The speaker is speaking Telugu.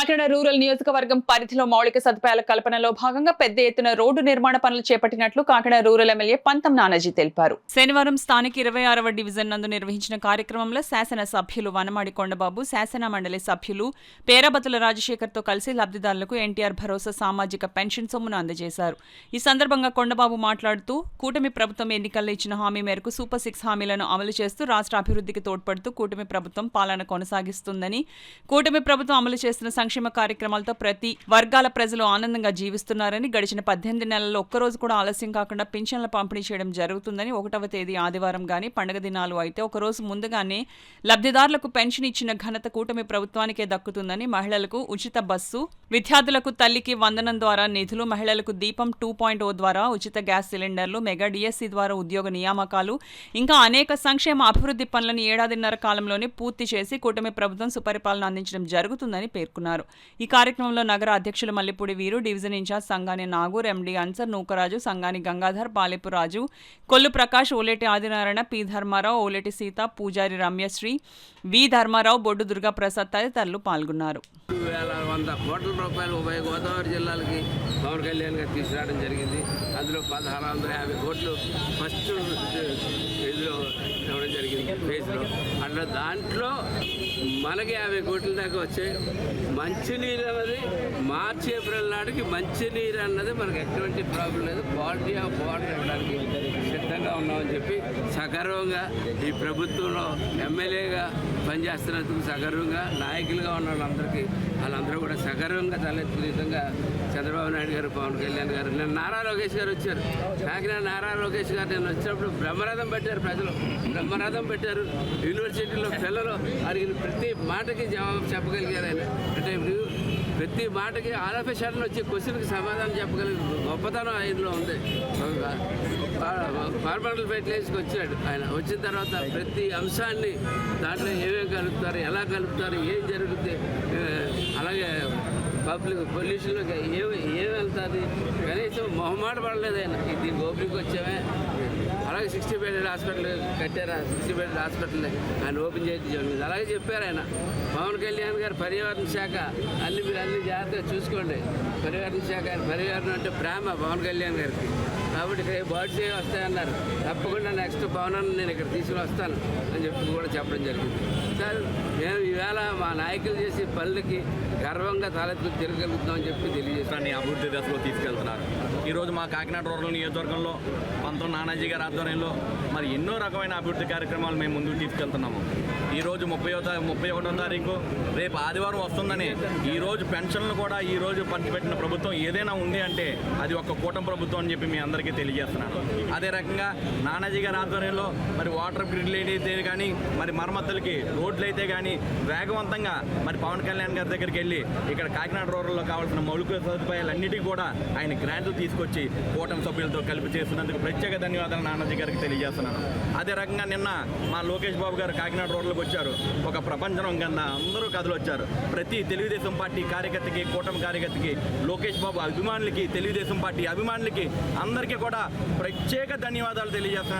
కాకినాడ రూరల్ నియోజకవర్గం పరిధిలో మౌలిక సదుపాయాల కల్పనలో భాగంగా పెద్ద ఎత్తున రోడ్డు నిర్మాణ పనులు చేపట్టినట్లు కాకినాడ రూరల్ ఎమ్మెల్యే పంతం నానాజీ తెలిపారు. శనివారం స్థానిక 26వ డివిజన్ నందు నిర్వహించిన కార్యక్రమంలో శాసన సభ్యులు వనమాడి కొండబాబు, శాసన మండలి సభ్యులు పేరాబతుల రాజశేఖర్తో కలిసి లబ్ధిదారులకు ఎన్టీఆర్ భరోసా సామాజిక పెన్షన్ సొమ్మును అందజేశారు. ఈ సందర్భంగా కొండబాబు మాట్లాడుతూ కూటమి ప్రభుత్వం ఎన్నికల్లో ఇచ్చిన హామీ మేరకు సూపర్ 6 హామీలను అమలు చేస్తూ రాష్ట్ర అభివృద్ధికి తోడ్పడుతూ కూటమి ప్రభుత్వం పాలన కొనసాగిస్తుందని, కూటమి ప్రభుత్వం అమలు చేస్తున్న సంక్షేమ కార్యక్రమాలతో ప్రతి వర్గాల ప్రజలు ఆనందంగా జీవిస్తున్నారని, గడిచిన 18 నెలల్లో ఒక్కరోజు కూడా ఆలస్యం కాకుండా పింఛన్ల పంపిణీ చేయడం జరుగుతుందని, 1వ తేదీ ఆదివారం గానీ పండుగ దినాలు అయితే ఒకరోజు ముందుగానే లబ్ధిదారులకు పెన్షన్ ఇచ్చిన ఘనత కూటమి ప్రభుత్వానికే దక్కుతుందని, మహిళలకు ఉచిత బస్సు, విద్యార్థులకు తల్లికి వందనం ద్వారా నిధులు, మహిళలకు దీపం 2.0 ద్వారా ఉచిత గ్యాస్ సిలిండర్లు, మెగా డిఎస్సి ద్వారా ఉద్యోగ నియామకాలు, ఇంకా అనేక సంక్షేమ అభివృద్ధి పనులను ఏడాదిన్నర కాలంలోనే పూర్తి చేసి కూటమి ప్రభుత్వం సుపరిపాలన అందించడం జరుగుతుందని పేర్కొన్నారు. ఈ కార్యక్రమంలో నగర అధ్యక్షులు మల్లిపూడి వీరు, డివిజన్ ఇన్ఛార్జ్ సంగాని నాగూర్, ఎండి అన్సర్, నూకరాజు, సంగాని గంగాధర్, పాలెపు రాజు, కొల్లు ప్రకాష్, ఓలేటి ఆదినారాయణ, పి ధర్మారావు, ఓలేటి సీత, పూజారి రమ్యశ్రీ, వి ధర్మారావు, బొడ్డు దుర్గాప్రసాద్ తదితరులు పాల్గొన్నారు. 100 కోట్ల రూపాయలు ఉభయ గోదావరి జిల్లాలకి పవన్ కళ్యాణ్ గారు తీసుకురావడం జరిగింది. అందులో 1650 కోట్లు ఫస్ట్ ఇదిలో ఇవ్వడం జరిగింది ఫేజ్లో. అట్లా దాంట్లో మనకి 50 కోట్ల దాకా వచ్చాయి. మంచినీరు అన్నది మార్చి ఏప్రిల్ నాటికి మంచినీరు అన్నది మనకు ఎటువంటి ప్రాబ్లం లేదు. క్వాలిటీ ఆఫ్ వాటర్ ఇవ్వడానికి సిద్ధంగా ఉన్నామని చెప్పి సగర్వంగా ఈ ప్రభుత్వంలో ఎమ్మెల్యేగా పనిచేస్తున్నందుకు సగర్వంగా, నాయకులుగా ఉన్న వాళ్ళందరూ కూడా సగర్వంగా తలెత్తిన విధంగా చంద్రబాబు నాయుడు గారు, పవన్ కళ్యాణ్ గారు, నిన్న నారా లోకేష్ గారు వచ్చారు. కాకినాడ నారా లోకేష్ గారు నేను వచ్చినప్పుడు బ్రహ్మరథం పెట్టారు. ప్రజలు బ్రహ్మరథం పెట్టారు. యూనివర్సిటీలో పిల్లలు అడిగిన ప్రతి మాటకి జవాబు చెప్పగలిగారు ఆయన. అంటే ప్రతి మాటకి ఆలోపేషన్లో వచ్చే క్వశ్చన్కి సమాధానం చెప్పగలిగే గొప్పతనం ఆయనలో ఉంది. ఫార్మల్ ఫెర్టిలైజర్కి వచ్చాడు ఆయన. వచ్చిన తర్వాత ప్రతి అంశాన్ని దాంట్లో ఏమేమి కలుపుతారు, ఎలా కలుపుతారు, ఏం జరుగుతుంది, అలాగే పబ్లిక్ పొల్యూషన్లోకి ఏం వెళ్తుంది, కనీసం మొహమాట పడలేదు ఆయన. దీనికి ఓపెనింగ్కి వచ్చామే. అలాగే 60 బెడ్ హాస్పిటల్ కట్టారు. 60 బెడ్ హాస్పిటల్ ఆయన ఓపెన్ చేయడం జరిగింది. అలాగే చెప్పారు ఆయన. పవన్ కళ్యాణ్ గారు పర్యావరణ శాఖ మీరు అన్ని జాగ్రత్తగా చూసుకోండి. పర్యావరణ శాఖ, పర్యావరణం అంటే ప్రేమ పవన్ కళ్యాణ్ గారికి. కాబట్టి ఇక్కడ బర్డ్స్ వస్తాయన్నారు. తప్పకుండా నెక్స్ట్ భవనాన్ని నేను ఇక్కడ తీసుకుని వస్తాను అని చెప్పి కూడా చెప్పడం జరిగింది. సార్ మేము ఈవేళ మా నాయకులు చేసే పనులకి గర్వంగా తలెత్తుకు తిరగలుగుతామని చెప్పి తెలియజేస్తాను. అభివృద్ధి దశలో తీసుకెళ్తున్నారు. ఈరోజు మా కాకినాడ రూరల్ నియోజకవర్గంలో పంతం నానాజీ గారి ఆధ్వర్యంలో మరి ఎన్నో రకమైన అభివృద్ధి కార్యక్రమాలు మేము ముందుకు తీసుకెళ్తున్నాము. ఈరోజు 31వ తారీఖు రేపు ఆదివారం వస్తుందని ఈరోజు పెన్షన్లు కూడా ఈరోజు పంచిపెట్టిన ప్రభుత్వం ఏదైనా ఉంది అంటే అది ఒక కూటమి ప్రభుత్వం అని చెప్పి మీ అందరికీ తెలియజేస్తున్నాను. అదే రకంగా నానాజీ గారి ఆధ్వర్యంలో మరి వాటర్ గ్రిడ్లు అయితే కానీ, మరి మరమ్మతులకి రోడ్లు అయితే కానీ వేగవంతంగా మరి పవన్ కళ్యాణ్ గారి దగ్గరికి వెళ్ళి ఇక్కడ కాకినాడ రూరల్లో కావాల్సిన మౌలిక సదుపాయాలన్నిటికీ కూడా ఆయన గ్రాంట్లు తీసుకొచ్చి కూటమి సభ్యులతో కలిపి చేస్తున్నందుకు ప్రత్యేక ధన్యవాదాలు నానాజీ గారికి తెలియజేస్తున్నాను. అదే రకంగా నిన్న మా లోకేష్ బాబు గారు కాకినాడ రోడ్లకు వచ్చారు. ఒక ప్రపంచం కింద అందరూ కథలు వచ్చారు. ప్రతి తెలుగుదేశం పార్టీ కార్యకర్తకి, కూటమి కార్యకర్తకి, లోకేష్ బాబు అభిమానులకి, తెలుగుదేశం పార్టీ అభిమానులకి అందరికీ కూడా ప్రత్యేక ధన్యవాదాలు తెలియజేస్తున్నాను.